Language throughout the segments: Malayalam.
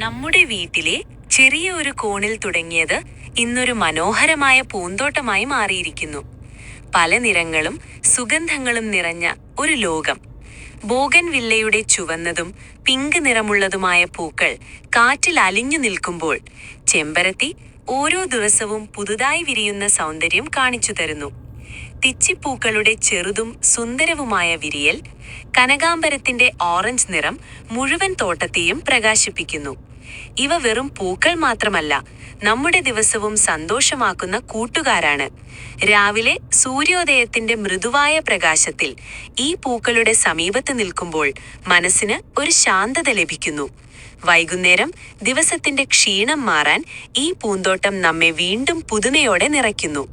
നമ്മുടെ വീട്ടിലെ ചെറിയ ഒരു കോണിൽ തുടങ്ങിയത് ഇന്നൊരു മനോഹരമായ പൂന്തോട്ടമായി മാറിയിരിക്കുന്നു. പല നിറങ്ങളും സുഗന്ധങ്ങളും നിറഞ്ഞ ഒരു ലോകം. ബോഗൻവില്ലയുടെ ചുവന്നതും പിങ്ക് നിറമുള്ളതുമായ പൂക്കൾ കാറ്റിൽ അലിഞ്ഞു നിൽക്കുമ്പോൾ ചെമ്പരത്തി ഓരോ ദിവസവും പുതുതായി വിരിയുന്ന സൗന്ദര്യം കാണിച്ചു തരുന്നു. തിച്ചിപ്പൂക്കളുടെ ചെറുതും സുന്ദരവുമായ വിരിയൽ, കനകാംബരത്തിന്റെ ഓറഞ്ച് നിറം മുഴുവൻ തോട്ടത്തെയും പ്രകാശിപ്പിക്കുന്നു. ഇവ വെറും പൂക്കൾ മാത്രമല്ല, നമ്മുടെ ദിവസവും സന്തോഷമാക്കുന്ന കൂട്ടുകാരാണ്. രാവിലെ സൂര്യോദയത്തിന്റെ മൃദുവായ പ്രകാശത്തിൽ ഈ പൂക്കളുടെ സമീപത്ത് നിൽക്കുമ്പോൾ മനസ്സിന് ഒരു ശാന്തത ലഭിക്കുന്നു. വൈകുന്നേരം ദിവസത്തിന്റെ ക്ഷീണം മാറാൻ ഈ പൂന്തോട്ടം നമ്മെ വീണ്ടും പുതുമയോടെ നിറയ്ക്കുന്നു.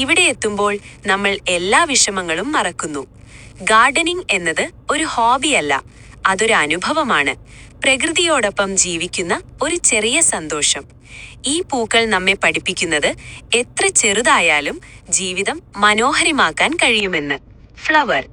ഇവിടെ എത്തുമ്പോൾ നമ്മൾ എല്ലാ വിഷമങ്ങളും മറക്കുന്നു. ഗാർഡനിംഗ് എന്നത് ഒരു ഹോബിയല്ല, അതൊരു അനുഭവമാണ്. പ്രകൃതിയോടൊപ്പം ജീവിക്കുന്ന ഒരു ചെറിയ സന്തോഷം. ഈ പൂക്കൾ നമ്മെ പഠിപ്പിക്കുന്നത് എത്ര ചെറുതായാലും ജീവിതം മനോഹരമാക്കാൻ കഴിയുമെന്ന്. ഫ്ലവർ.